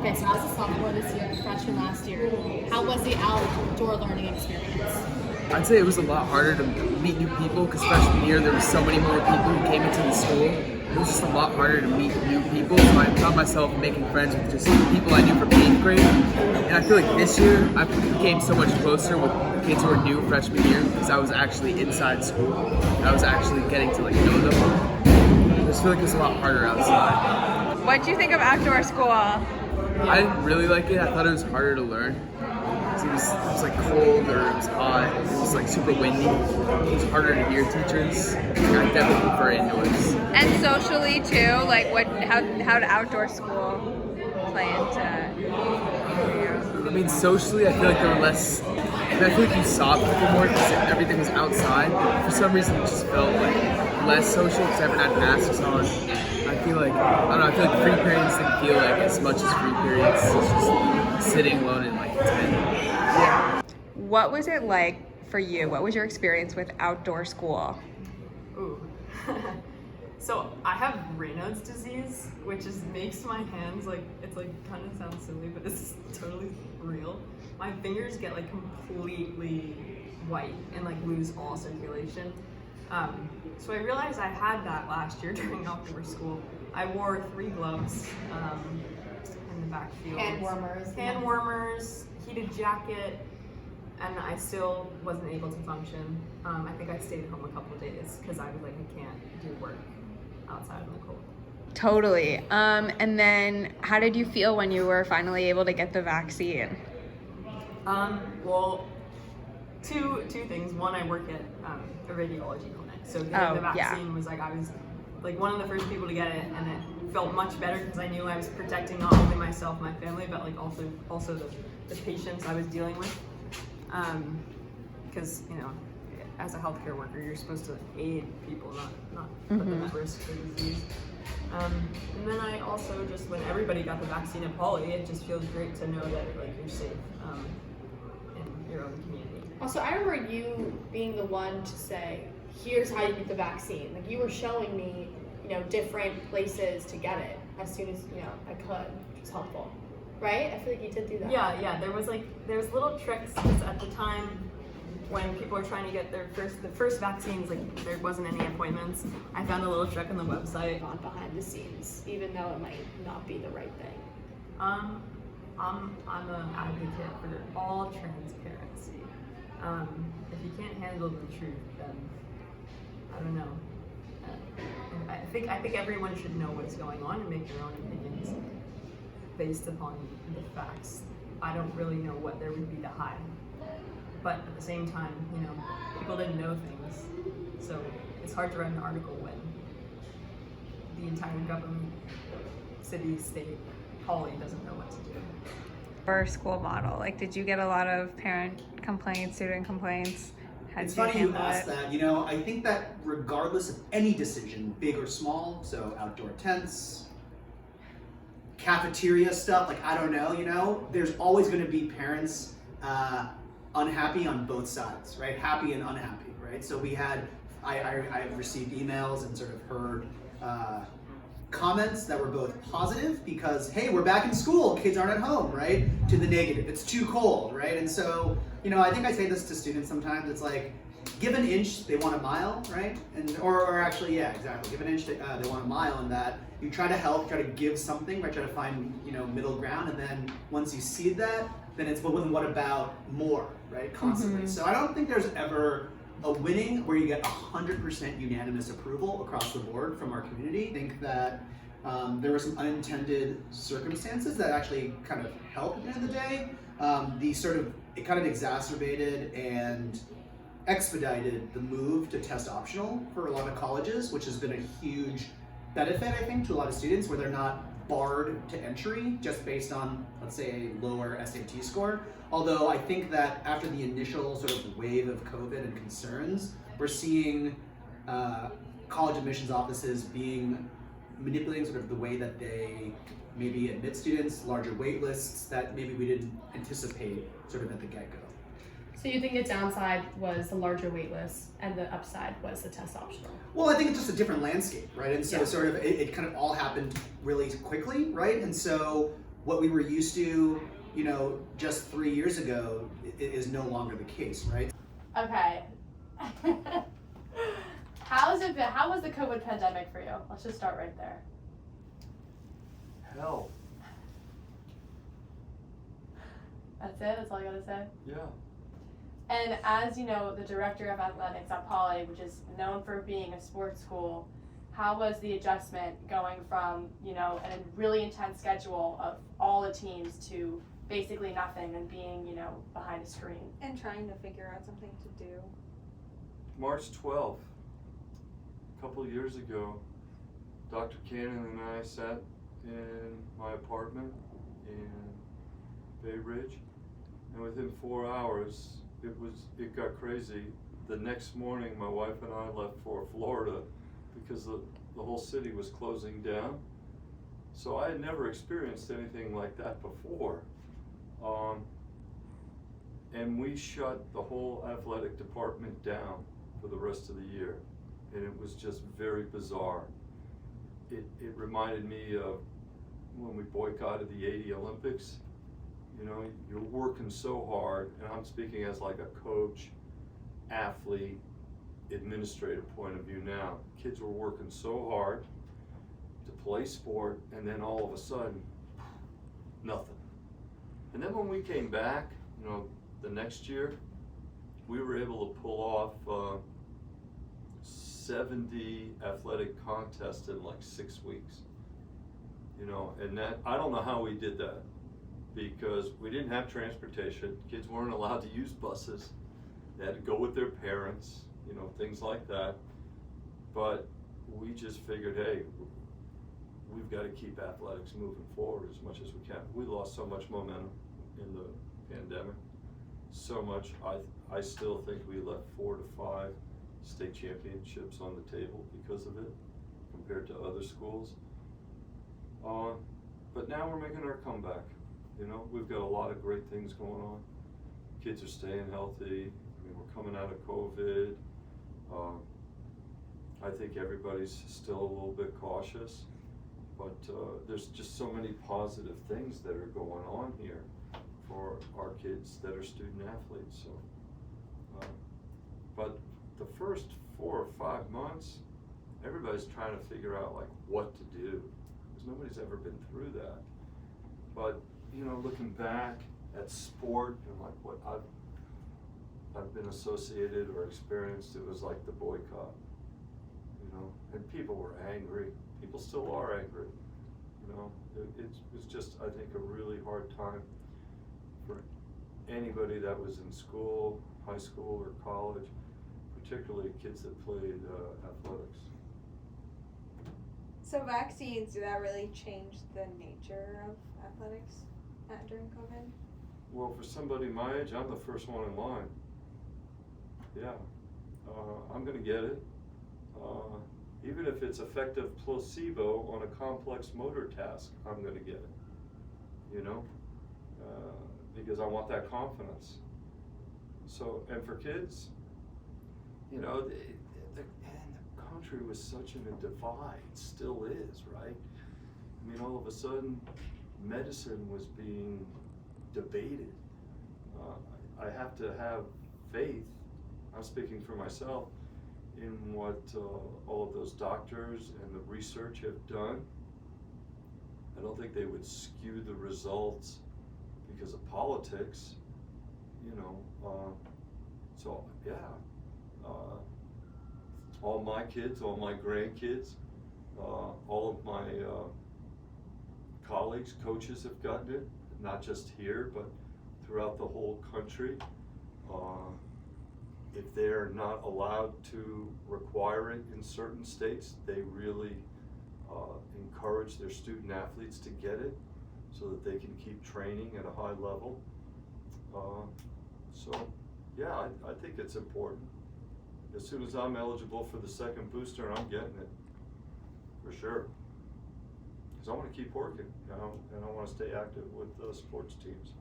Okay, so as a sophomore this year, freshman last year, how was the outdoor learning experience? I'd say it was a lot harder to meet new people because freshman year there were so many more people who came into the school. It was just a lot harder to meet new people, so I found myself making friends with just people I knew from 8th grade. And I feel like this year I became so much closer with kids who were new freshman year because I was actually inside school. I was actually getting to know them. I just feel like it was a lot harder outside. What'd you think of outdoor school? I didn't really like it. I thought it was harder to learn. It was like cold or it was hot. It was like super windy. It was harder to hear teachers. I definitely prefer indoors. And socially too, like how did outdoor school play into you? I mean, socially, I feel like there were less. I feel like you saw people more because everything was outside. For some reason, it just felt like less social because everyone had masks on. I feel like I feel like free periods didn't feel like as much as free periods. It's just sitting alone in like a tent. Yeah. What was it like for you? What was your experience with outdoor school? Ooh. So I have Raynaud's disease, which makes my hands it's kind of sounds silly, but it's totally real. My fingers get completely white and lose all circulation. So I realized I had that last year during outdoor school. I wore 3 gloves in the backfield. Hand warmers, heated jacket, and I still wasn't able to function. I think I stayed home a couple of days because I was I can't do work outside in the cold. Totally. And then how did you feel when you were finally able to get the vaccine? Well, two things. One, I work at a radiology clinic, so getting the vaccine was I was one of the first people to get it, and it felt much better because I knew I was protecting not only myself, my family, but also the patients I was dealing with. Because as a healthcare worker, you're supposed to aid people, not put them at risk for disease. And then I also just, when everybody got the vaccine at Poly, it just feels great to know that you're safe in your own community. Also, I remember you being the one to say, here's how you get the vaccine. You were showing me, different places to get it as soon as, I could, which was helpful. Right? I feel like you did do that. Yeah. There was little tricks because at the time when people were trying to get the first vaccines, there wasn't any appointments. I found a little trick on the website. Gone behind the scenes, even though it might not be the right thing. I'm an advocate for all transparency. If you can't handle the truth, then I don't know. I think everyone should know what's going on and make their own opinions based upon the facts. I don't really know what there would be to hide. But at the same time, people didn't know things. So it's hard to write an article when the entire government, city, state, Poly doesn't know what to do. For school model, did you get a lot of parent complaints, student complaints? It's funny you ask that. I think that regardless of any decision, big or small, so outdoor tents, cafeteria stuff, I don't know, there's always going to be parents unhappy on both sides, right? Happy and unhappy, right? So I've received emails and sort of heard comments that were both positive because, hey, we're back in school, kids aren't at home, right? To the negative, it's too cold, right? And so, I think I say this to students sometimes, it's give an inch, they want a mile, right? And or actually, yeah, exactly. Give an inch, they want a mile, and that you try to help, try to give something, right? Try to find, middle ground, and then once you see that, then it's what about more, right? Constantly. So I don't think there's ever a winning where you get 100% unanimous approval across the board from our community. I think that there were some unintended circumstances that actually kind of helped at the end of the day. It kind of exacerbated and expedited the move to test optional for a lot of colleges, which has been a huge benefit, I think, to a lot of students where they're not barred to entry just based on, let's say, a lower SAT score. Although I think that after the initial sort of wave of COVID and concerns, we're seeing college admissions offices manipulating sort of the way that they maybe admit students, larger wait lists that maybe we didn't anticipate sort of at the get-go. So you think the downside was the larger wait list and the upside was the test optional? Well, I think it's just a different landscape, right? And so Yeah. sort of it kind of all happened really quickly, right? And so what we were used to, you know, just 3 years ago is no longer the case, right? Okay. How was the COVID pandemic for you? Let's just start right there. Hell, That's it? That's all you gotta say? yeah. And as you know, the director of athletics at Poly, which is known for being a sports school, how was the adjustment going from, you know, a really intense schedule of all the teams to basically nothing and being, you know, behind a screen? And trying to figure out something to do. March 12th, a couple years ago, Dr. Cannon and I sat in my apartment in Bay Ridge, and within 4 hours, it got crazy. The next morning, my wife and I left for Florida because the whole city was closing down. So I had never experienced anything like that before. And we shut the whole athletic department down for the rest of the year. And it was just very bizarre. It reminded me of when we boycotted the '80 Olympics. You know, you're working so hard, and I'm speaking as like a coach, athlete, administrative point of view now. Kids were working so hard to play sport, and then all of a sudden, nothing. And then when we came back, you know, the next year, we were able to pull off 70 athletic contests in like 6 weeks. You know, and that, I don't know how we did that, because we didn't have transportation. Kids weren't allowed to use buses. They had to go with their parents, you know, things like that. But we just figured, hey, we've got to keep athletics moving forward as much as we can. We lost so much momentum in the pandemic, so much. I still think we left 4 to 5 state championships on the table because of it, compared to other schools. But now we're making our comeback. You know, we've got a lot of great things going on. Kids are staying healthy. I mean, we're coming out of COVID. I think everybody's still a little bit cautious, but there's just so many positive things that are going on here for our kids that are student athletes. So, but the first 4 or 5 months, everybody's trying to figure out like what to do, because nobody's ever been through that. But you know, looking back at sport and like what I've been associated or experienced, it was like the boycott, you know, and people were angry. People still are angry, you know. It was just, I think, a really hard time for anybody that was in school, high school or college, particularly kids that played athletics. So vaccines, did that really change the nature of athletics during COVID? Well, for somebody my age, I'm the first one in line. Yeah, I'm gonna get it. Even if it's effective placebo on a complex motor task, I'm gonna get it. You know, because I want that confidence. So, and for kids, you know, the country was such in a divide, still is, right? I mean, all of a sudden, medicine was being debated. I have to have faith, I'm speaking for myself, in what all of those doctors and the research have done. I don't think they would skew the results because of politics, you know. So yeah, all my kids, all my grandkids, all of my colleagues, coaches have gotten it, not just here, but throughout the whole country. If they're not allowed to require it in certain states, they really encourage their student athletes to get it so that they can keep training at a high level. So yeah, I think it's important. As soon as I'm eligible for the second booster, I'm getting it, for sure. Because I want to keep working, you know, and I want to stay active with the sports teams.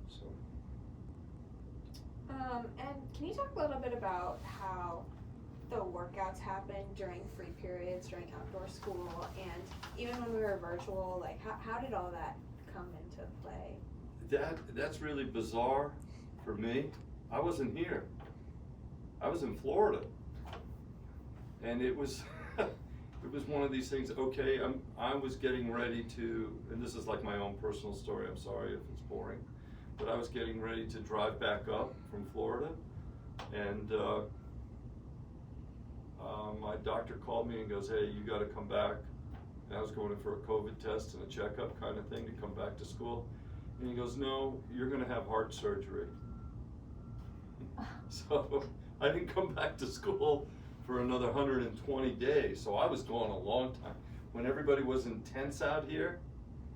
So. And can you talk a little bit about how the workouts happen during free periods, during outdoor school, and even when we were virtual, like how did all that come into play? That's really bizarre for me. I wasn't here. I was in Florida, and it was it was one of these things. Okay, I was getting ready to, and this is like my own personal story. I'm sorry if it's boring, but I was getting ready to drive back up from Florida, and my doctor called me and goes, "Hey, you got to come back." And I was going in for a COVID test and a checkup kind of thing to come back to school. And he goes, "No, you're going to have heart surgery." So I didn't come back to school for another 120 days. So I was gone a long time. When everybody was in tents out here,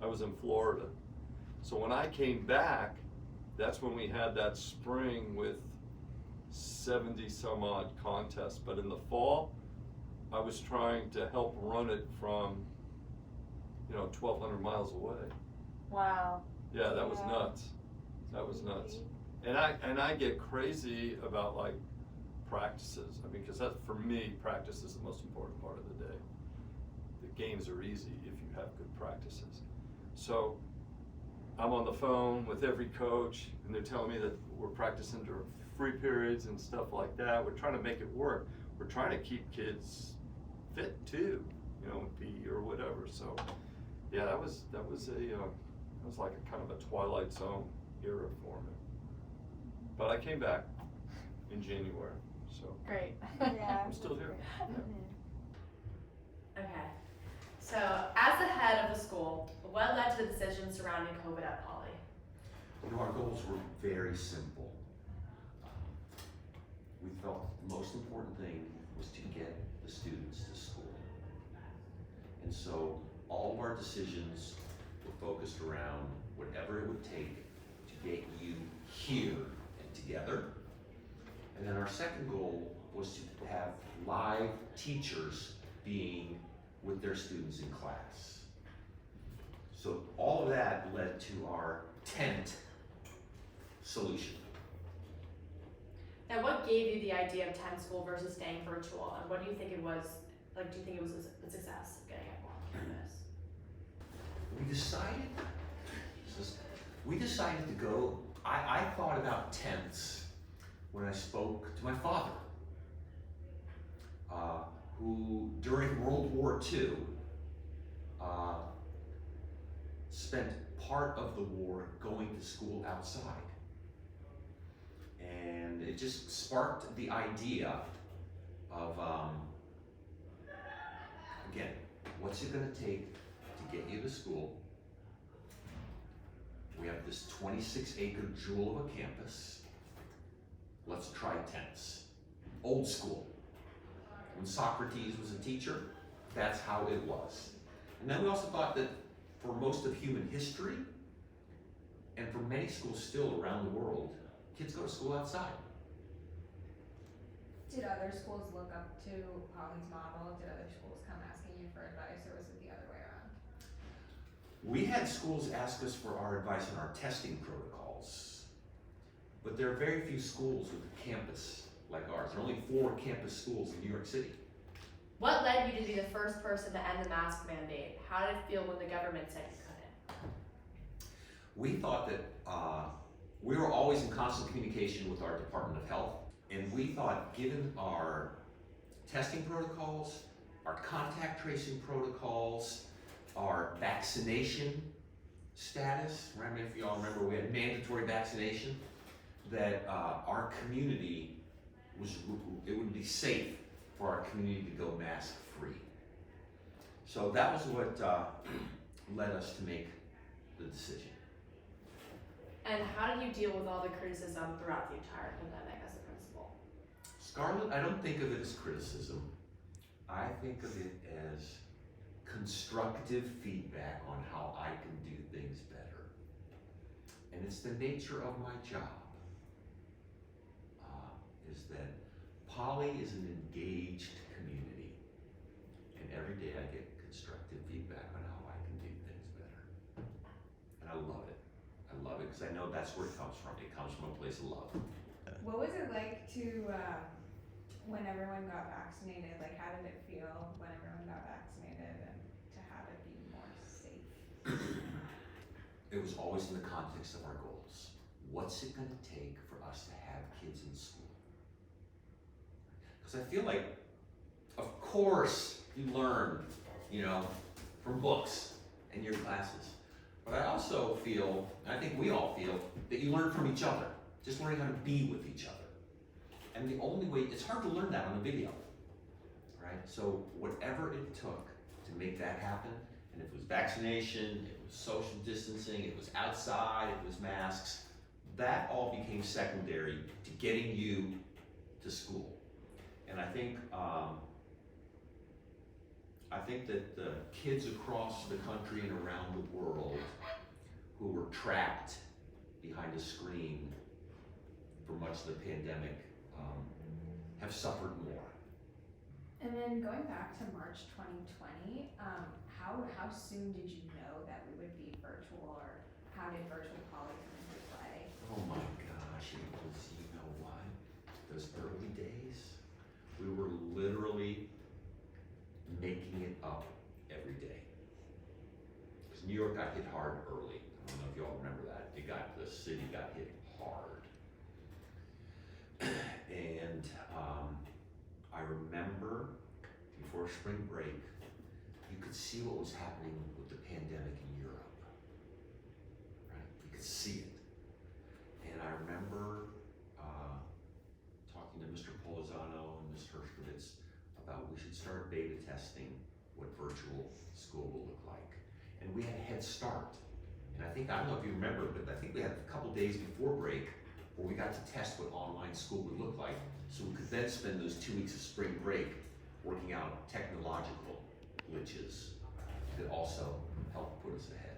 I was in Florida. So when I came back, that's when we had that spring with 70 some odd contests. But in the fall, I was trying to help run it from, 1,200 miles away. Wow. Yeah, that was nuts. That was nuts. And I get crazy about like practices. I mean, because that, for me, practice is the most important part of the day. The games are easy if you have good practices. So I'm on the phone with every coach, and they're telling me that we're practicing during free periods and stuff like that. We're trying to make it work. We're trying to keep kids fit too, PE or whatever. So yeah, that was like a kind of a Twilight Zone era for me. But I came back in January, so Great. Yeah. I'm still here. Okay. So, as the head of the school, what led to the decision surrounding COVID at Poly? Our goals were very simple. We felt the most important thing was to get the students to school. And so all of our decisions were focused around whatever it would take to get you here and together. And then our second goal was to have live teachers being with their students in class. So all of that led to our tent solution. Now, what gave you the idea of 10 school versus staying virtual, and what do you think it was, like, do you think it was a success of getting it on campus? We decided to go, I thought about tents when I spoke to my father, who during World War II spent part of the war going to school outside. And it just sparked the idea of, again, what's it gonna take to get you to school? We have this 26-acre jewel of a campus. Let's try tents. Old school. When Socrates was a teacher, that's how it was. And then we also thought that for most of human history, and for many schools still around the world, kids go to school outside. Did other schools look up to Poly's model? Did other schools come asking you for advice, or was it the other way around? We had schools ask us for our advice on our testing protocols, but there are very few schools with a campus like ours. There are only 4 campus schools in New York City. What led you to be the first person to end the mask mandate? How did it feel when the government said you couldn't? We thought that we were always in constant communication with our Department of Health, and we thought, given our testing protocols, our contact tracing protocols, our vaccination status, remember, if you all remember, we had mandatory vaccination, that our community it would be safe for our community to go mask free. So that was what led us to make the decision. And how did you deal with all the criticism throughout the entire pandemic as a principal? Scarlett, I don't think of it as criticism. I think of it as constructive feedback on how I can do things better. And it's the nature of my job, is that Poly is an engaged community. And every day I get constructive feedback on how I can do things better. And I love it. I love it because I know that's where it comes from. It comes from a place of love. What was it like to, when everyone got vaccinated? Like, how did it feel when everyone got vaccinated and to have it be more safe? it was always in the context of our goals. What's it gonna take for us to have kids in school? Because I feel like, of course, you learn, you know, from books and your classes. But I also feel, and I think we all feel, that you learn from each other. Just learning how to be with each other. And the only way, it's hard to learn that on a video, right? So whatever it took to make that happen, and if it was vaccination, it was social distancing, it was outside, it was masks, that all became secondary to getting you to school. And I think that the kids across the country and around the world who were trapped behind a screen for much of the pandemic have suffered more. And then going back to March 2020, how soon did you know that we would be virtual, or how did virtual poly come into play? Oh my gosh, it was, you know what? Those early days, we were literally making it up every day. Because New York got hit hard early. I don't know if y'all remember that. The city got hit hard. And I remember before spring break, you could see what was happening with the pandemic in Europe, right? You could see it. And I remember talking to Mr. Polizano and Ms. Hershkovitz about we should start beta testing what virtual school will look like. And we had a head start. And I don't know if you remember, but I think we had a couple days before break where we got to test what online school would look like, so we could then spend those 2 weeks of spring break working out technological glitches that also helped put us ahead.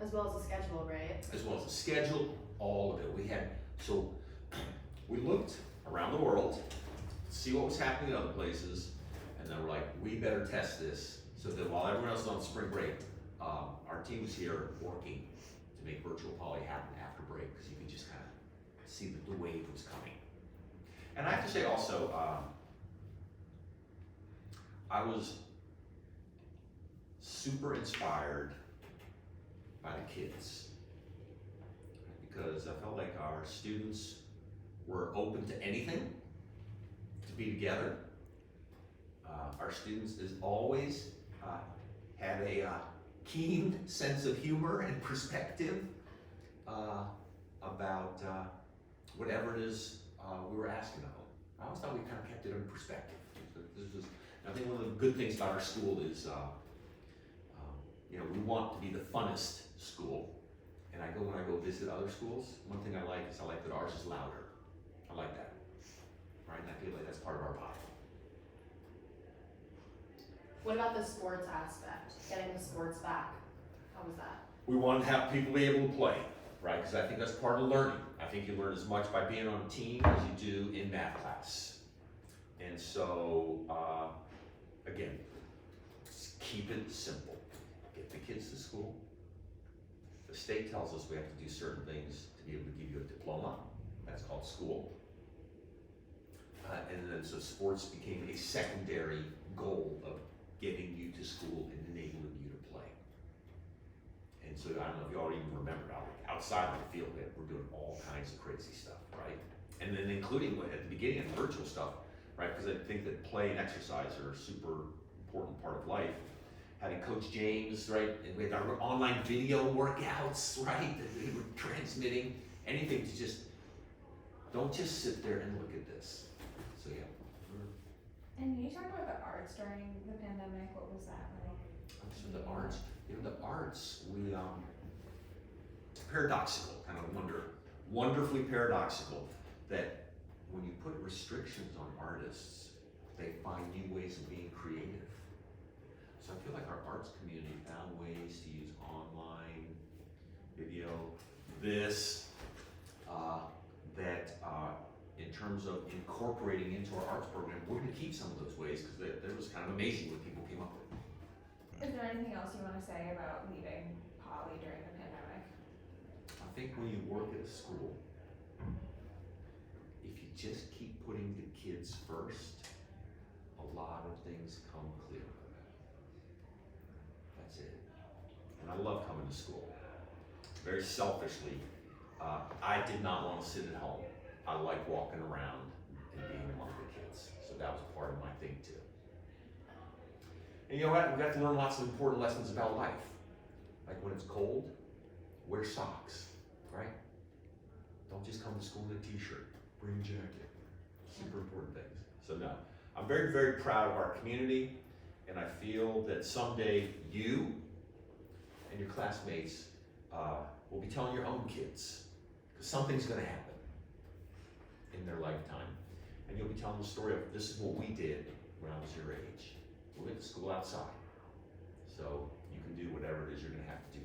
As well as the schedule, right? As well as the schedule, all of it. So we looked around the world to see what was happening in other places, and then we're like, we better test this, so that while everyone else is on spring break, our team was here working to make virtual poly happen after break, because you could just kind of see that the wave was coming. And I have to say also, I was super inspired by the kids, because I felt like our students were open to anything, to be together. Our students, as always, had a keen sense of humor and perspective about whatever it is we were asking of them. I always thought we kind of kept it in perspective. I think one of the good things about our school is, we want to be the funnest school. And when I go visit other schools, one thing I like is that ours is louder. I like that, right? And I feel like that's part of our body. What about the sports aspect? Getting the sports back. How was that? We want to have people be able to play, right? Because I think that's part of learning. I think you learn as much by being on a team as you do in math class. And so, again, just keep it simple. Get the kids to school. The state tells us we have to do certain things to be able to give you a diploma. That's called school. And then so sports became a secondary goal of getting you to school and enabling you to play. And so I don't know if you all even remember, outside of the field, we're doing all kinds of crazy stuff, right? And then including at the beginning of the virtual stuff, right? Because I think that play and exercise are a super important part of life. Having Coach James, right? And we had our online video workouts, right? That we were transmitting, anything to just, don't just sit there and look at this. So yeah. And you talked about the arts during the pandemic. What was that like? So the arts, we paradoxical, kind of wonderfully paradoxical, that when you put restrictions on artists, they find new ways of being creative. So I feel like our arts community found ways to use online video, in terms of incorporating into our arts program, we're going to keep some of those ways, because that was kind of amazing what people came up with. Is there anything else you want to say about leaving poly during the pandemic? I think when you work at a school, if you just keep putting the kids first, a lot of things come clear. That's it. And I love coming to school. very selfishly, I did not want to sit at home. I like walking around and being among the kids. So that was part of my thing too. And you know what? We got to learn lots of important lessons about life. Like when it's cold, wear socks, right? Don't just come to school in a t-shirt. Bring a jacket. Super important things. So no, I'm very, very proud of our community, and I feel that someday you and your classmates will be telling your own kids, because something's going to happen in their lifetime, and you'll be telling the story of this is what we did when I was your age. We went to school outside, so you can do whatever it is you're going to have to do